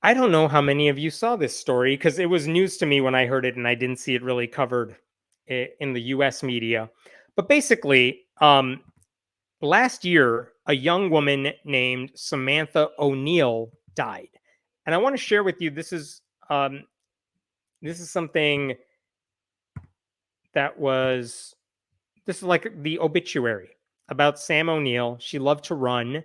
I don't know how many of you saw this story because it was news to me when I heard it and I didn't see it really covered in the US media. But basically, last year, a young woman named Samantha O'Neill died. And I want to share with you this is something that was this is like the obituary about Sam O'Neill. She loved to run.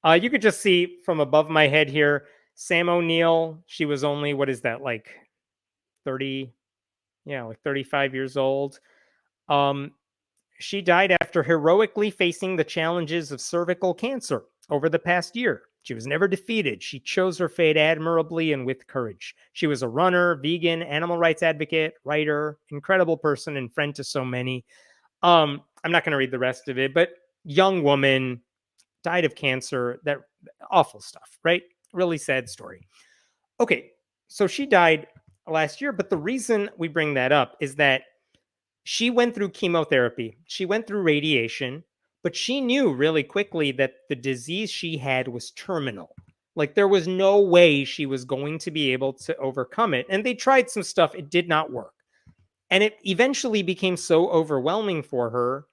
You could just see from above my head here, Sam O'Neill. She was only, what is that, like 30, yeah, like 35 years old. Um, she died after heroically facing the challenges of cervical cancer over the past year. She was never defeated. She chose her fate admirably and with courage. She was a runner, vegan, animal rights advocate, writer, incredible person, and friend to so many. I'm not going to read the rest of it, but young woman died of cancer. That awful stuff, right? Really sad story. Okay, so she died last year, but the reason we bring that up is that she went through chemotherapy, she went through radiation, but she knew really quickly that the disease she had was terminal. Like there was no way she was going to be able to overcome it. And they tried some stuff, it did not work. And it eventually became so overwhelming for her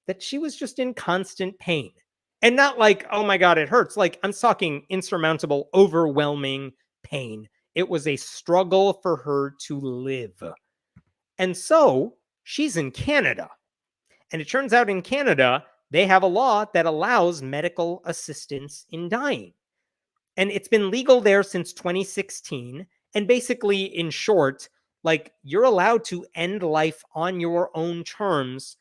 that she was just in constant pain. And not like, oh my God, it hurts. Like I'm talking insurmountable, overwhelming pain. It was a struggle for her to live. And so she's in Canada. And it turns out in Canada, they have a law that allows medical assistance in dying. And it's been legal there since 2016. And basically, in short, like you're allowed to end life on your own terms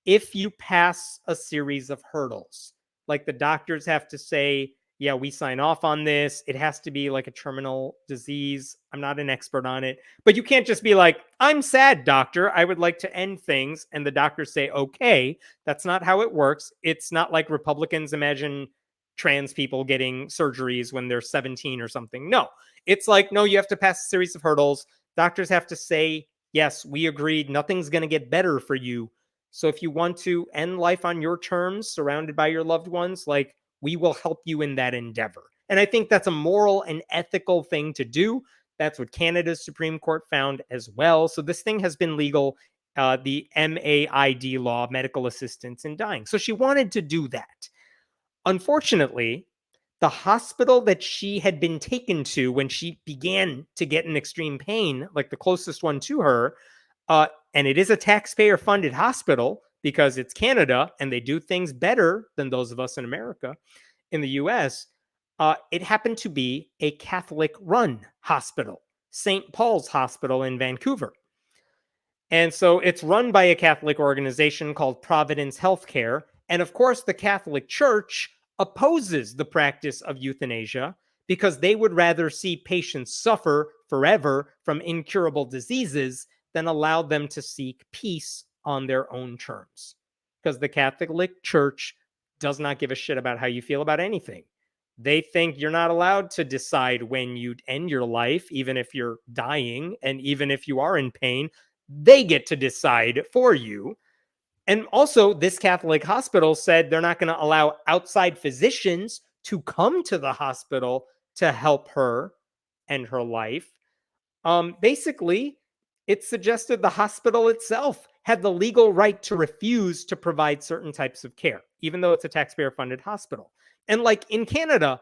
if you pass a series of hurdles. Like the doctors have to say, yeah, we sign off on this. It has to be like a terminal disease. I'm not an expert on it, but you can't just be like, I'm sad, doctor. I would like to end things. And the doctors say, okay, that's not how it works. It's not like Republicans imagine trans people getting surgeries when they're 17 or something. No, it's like, no, you have to pass a series of hurdles. Doctors have to say, yes, we agreed. Nothing's going to get better for you. So if you want to end life on your terms, surrounded by your loved ones, like we will help you in that endeavor. And I think that's a moral and ethical thing to do. That's what Canada's Supreme Court found as well. So this thing has been legal, the MAID law, medical assistance in dying. So she wanted to do that. Unfortunately, the hospital that she had been taken to when she began to get in extreme pain, like the closest one to her, and it is a taxpayer funded hospital because it's Canada and they do things better than those of us in America, in the US, it happened to be a Catholic run hospital, St. Paul's Hospital in Vancouver. And so it's run by a Catholic organization called Providence Healthcare. And of course, the Catholic Church opposes the practice of euthanasia because they would rather see patients suffer forever from incurable diseases than allow them to seek peace on their own terms. Because the Catholic Church does not give a shit about how you feel about anything. They think you're not allowed to decide when you end your life, even if you're dying and even if you are in pain. They get to decide for you. And also, this Catholic hospital said they're not going to allow outside physicians to come to the hospital to help her and her life. Basically, it suggested the hospital itself had the legal right to refuse to provide certain types of care, even though it's a taxpayer funded hospital. And like in Canada,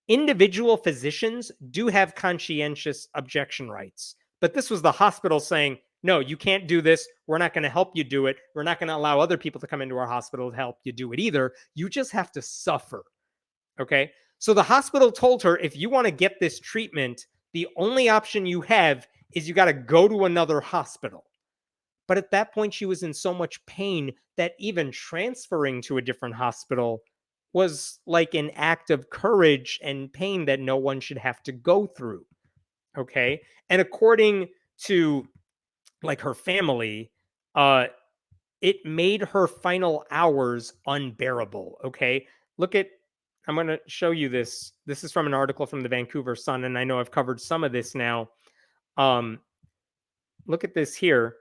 individual physicians do have conscientious objection rights. But this was the hospital saying, no, you can't do this. We're not going to help you do it. We're not going to allow other people to come into our hospital to help you do it either. You just have to suffer. Okay. So the hospital told her, if you want to get this treatment, the only option you have is you got to go to another hospital. But at that point, she was in so much pain that even transferring to a different hospital was like an act of courage and pain that no one should have to go through. Okay. And according to like her family, uh, it made her final hours unbearable. Okay. Look at, I'm going to show you this. This is from an article from the Vancouver Sun, and I know I've covered some of this now. Um, Look at this here.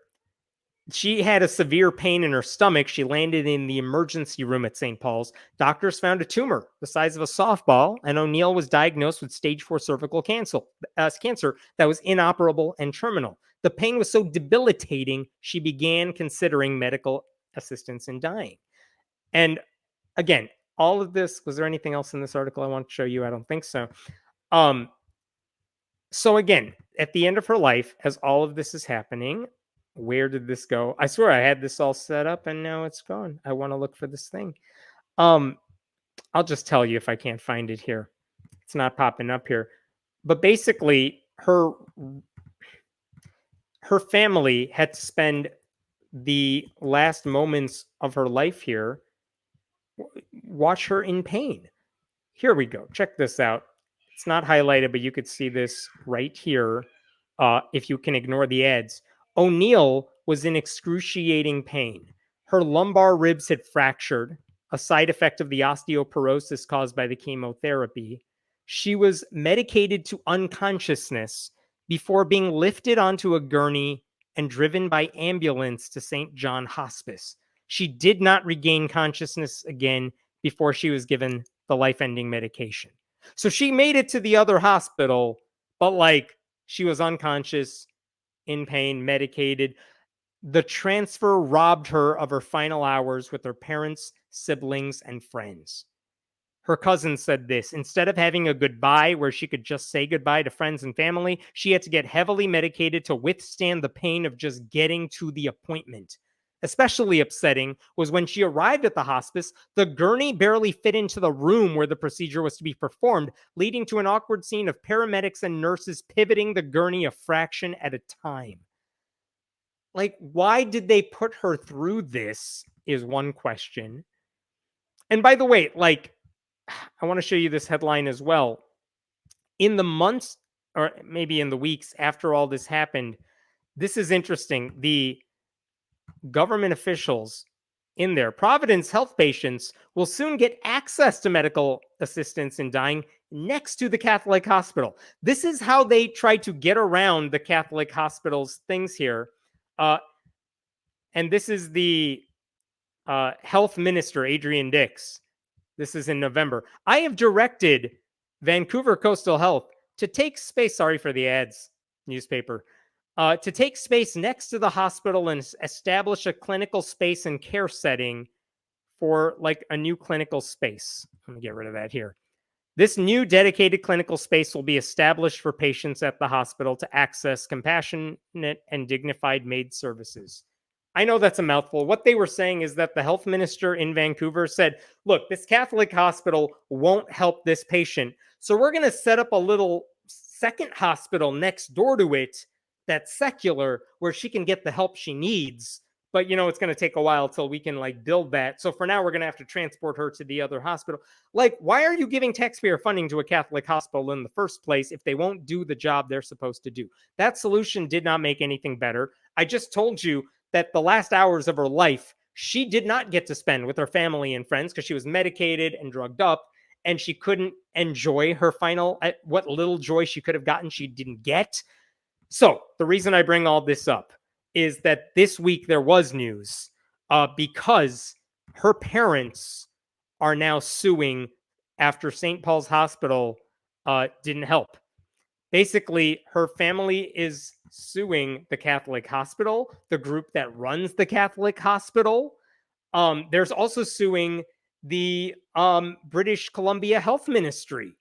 She had a severe pain in her stomach. She landed in the emergency room at St. Paul's. Doctors found a tumor the size of a softball, and O'Neill was diagnosed with stage 4 cervical cancer that was inoperable and terminal. The pain was so debilitating, she began considering medical assistance in dying. And again, all of this, was there anything else in this article I want to show you? I don't think so. So again, at the end of her life, as all of this is happening, where did this go? I swear I had this all set up and now it's gone. I want to look for this thing. I'll just tell you if I can't find it here. It's not popping up here. But basically, her family had to spend the last moments of her life here, watch her in pain. Here we go. Check this out. It's not highlighted, but you could see this right here if you can ignore the ads. O'Neill was in excruciating pain. Her lumbar ribs had fractured, a side effect of the osteoporosis caused by the chemotherapy. She was medicated to unconsciousness before being lifted onto a gurney and driven by ambulance to St. John Hospice. She did not regain consciousness again before she was given the life-ending medication. So she made it to the other hospital, but like she was unconscious, in pain, medicated. The transfer robbed her of her final hours with her parents, siblings, and friends. Her cousin said this: instead of having a goodbye where she could just say goodbye to friends and family, she had to get heavily medicated to withstand the pain of just getting to the appointment. Especially upsetting was when she arrived at the hospice, the gurney barely fit into the room where the procedure was to be performed, leading to an awkward scene of paramedics and nurses pivoting the gurney a fraction at a time. Like, why did they put her through this is one question. And by the way, like, I want to show you this headline as well. In the months, or maybe in the weeks after all this happened, this is interesting. The government officials in there, Providence Health patients will soon get access to medical assistance in dying next to the Catholic hospital. This is how they try to get around the Catholic hospital's things here. And this is the health minister, Adrian Dix. This is in November. I have directed Vancouver Coastal Health to take space, sorry for the ads, newspaper, to take space next to the hospital and establish a clinical space and care setting for like a new clinical space. Let me get rid of that here. This new dedicated clinical space will be established for patients at the hospital to access compassionate and dignified MAID services. I know that's a mouthful. What they were saying is that the health minister in Vancouver said, look, this Catholic hospital won't help this patient. So we're going to set up a little second hospital next door to it that's secular where she can get the help she needs. But, you know, it's going to take a while till we can like build that. So for now, we're going to have to transport her to the other hospital. Like, why are you giving taxpayer funding to a Catholic hospital in the first place if they won't do the job they're supposed to do? That solution did not make anything better. I just told you that the last hours of her life, she did not get to spend with her family and friends because she was medicated and drugged up, and she couldn't enjoy her final, what little joy she could have gotten, she didn't get. So the reason I bring all this up is that this week there was news because her parents are now suing after St. Paul's Hospital didn't help. Basically, her family is suing the Catholic hospital, the group that runs the Catholic hospital. There's also suing the British Columbia Health Ministry.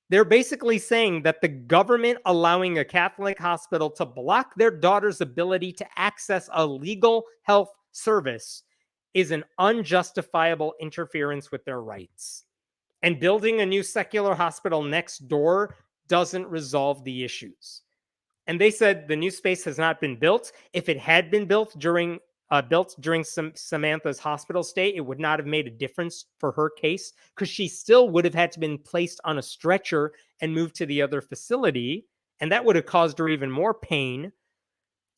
They're basically saying that the government allowing a Catholic hospital to block their daughter's ability to access a legal health service is an unjustifiable interference with their rights. And building a new secular hospital next door doesn't resolve the issues. And they said the new space has not been built. If it had been built during Samantha's hospital stay, it would not have made a difference for her case because she still would have had to been placed on a stretcher and moved to the other facility, and that would have caused her even more pain.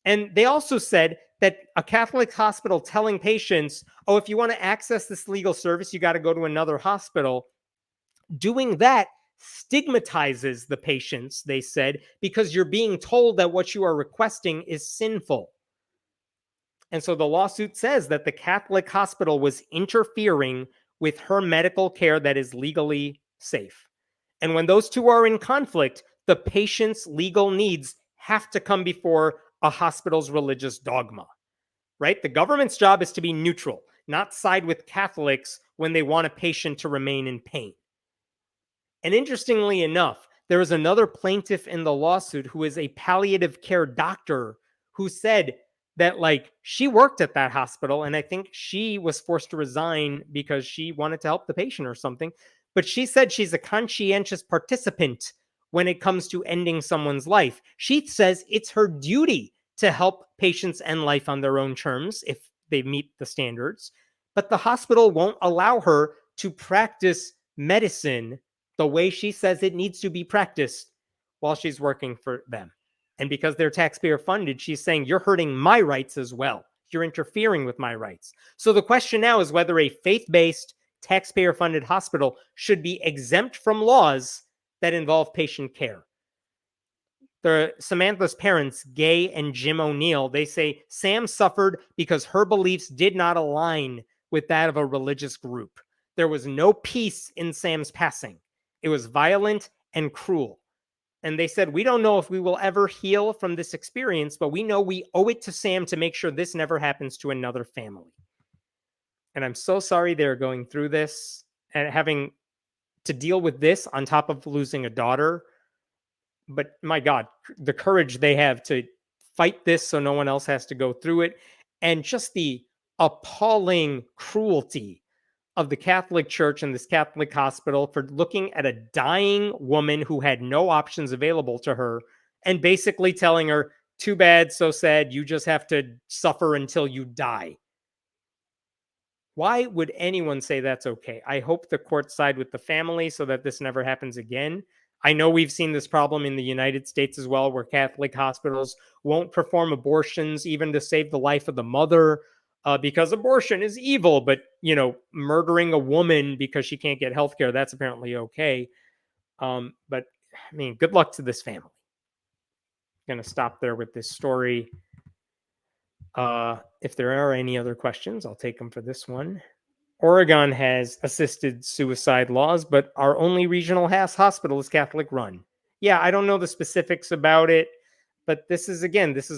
And they also said that a Catholic hospital telling patients, oh, if you want to access this legal service, you got to go to another hospital. Doing that stigmatizes the patients, they said, because you're being told that what you are requesting is sinful. And so the lawsuit says that the Catholic hospital was interfering with her medical care that is legally safe. And when those two are in conflict, the patient's legal needs have to come before a hospital's religious dogma, right? The government's job is to be neutral, not side with Catholics when they want a patient to remain in pain. And interestingly enough, there is another plaintiff in the lawsuit who is a palliative care doctor who said that, like, she worked at that hospital and I think she was forced to resign because she wanted to help the patient or something. But she said she's a conscientious participant when it comes to ending someone's life. She says it's her duty to help patients end life on their own terms if they meet the standards. But the hospital won't allow her to practice medicine the way she says it needs to be practiced while she's working for them. And because they're taxpayer funded, she's saying, you're hurting my rights as well. You're interfering with my rights. So the question now is whether a faith-based, taxpayer funded hospital should be exempt from laws that involve patient care. Samantha's parents, Gay and Jim O'Neill, they say Sam suffered because her beliefs did not align with that of a religious group. There was no peace in Sam's passing. It was violent and cruel. And they said, we don't know if we will ever heal from this experience, but we know we owe it to Sam to make sure this never happens to another family. And I'm so sorry they're going through this and having to deal with this on top of losing a daughter. But my God, the courage they have to fight this so no one else has to go through it. And just the appalling cruelty of the Catholic Church and this Catholic hospital for looking at a dying woman who had no options available to her and basically telling her, too bad, so sad, you just have to suffer until you die. Why would anyone say that's okay? I hope the courts side with the family so that this never happens again. I know we've seen this problem in the United States as well, where Catholic hospitals won't perform abortions even to save the life of the mother. Because abortion is evil, but murdering a woman because she can't get health care, that's apparently okay. But I mean, good luck to this family. I'm going to stop there with this story. If there are any other questions, I'll take them for this one. Oregon has assisted suicide laws, but our only regional hospital is Catholic run. Yeah, I don't know the specifics about it, but this is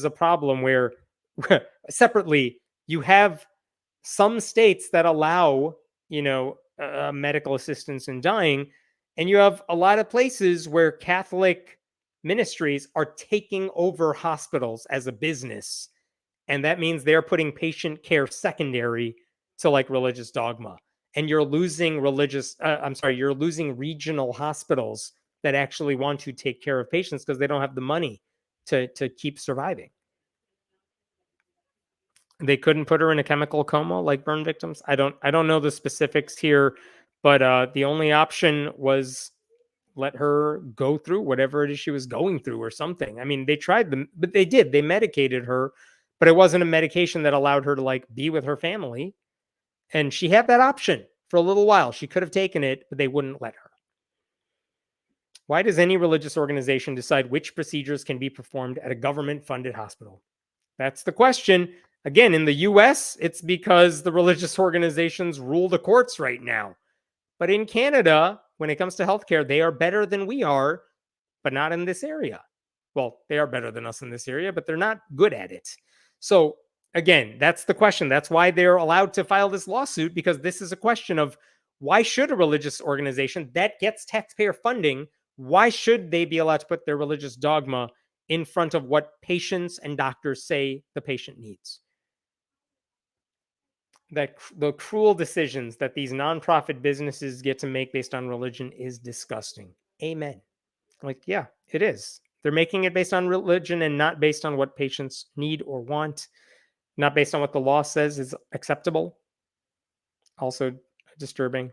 a problem where separately, you have some states that allow, medical assistance in dying, and you have a lot of places where Catholic ministries are taking over hospitals as a business, and that means they're putting patient care secondary to like religious dogma. And you're losing you're losing regional hospitals that actually want to take care of patients because they don't have the money to keep surviving. They couldn't put her in a chemical coma like burn victims. I don't know the specifics here, but the only option was let her go through whatever it is she was going through or something. I mean, they tried them, but they medicated her, but it wasn't a medication that allowed her to like be with her family. And she had that option for a little while. She could have taken it, but they wouldn't let her. Why does any religious organization decide which procedures can be performed at a government-funded hospital? That's the question. Again, in the US, it's because the religious organizations rule the courts right now. But in Canada, when it comes to healthcare, they are better than we are, but not in this area. Well, they are better than us in this area, but they're not good at it. So again, that's the question. That's why they're allowed to file this lawsuit, because this is a question of why should a religious organization that gets taxpayer funding, why should they be allowed to put their religious dogma in front of what patients and doctors say the patient needs? That the cruel decisions that these nonprofit businesses get to make based on religion is disgusting. Amen. Like, yeah, it is. They're making it based on religion and not based on what patients need or want, not based on what the law says is acceptable. Also disturbing.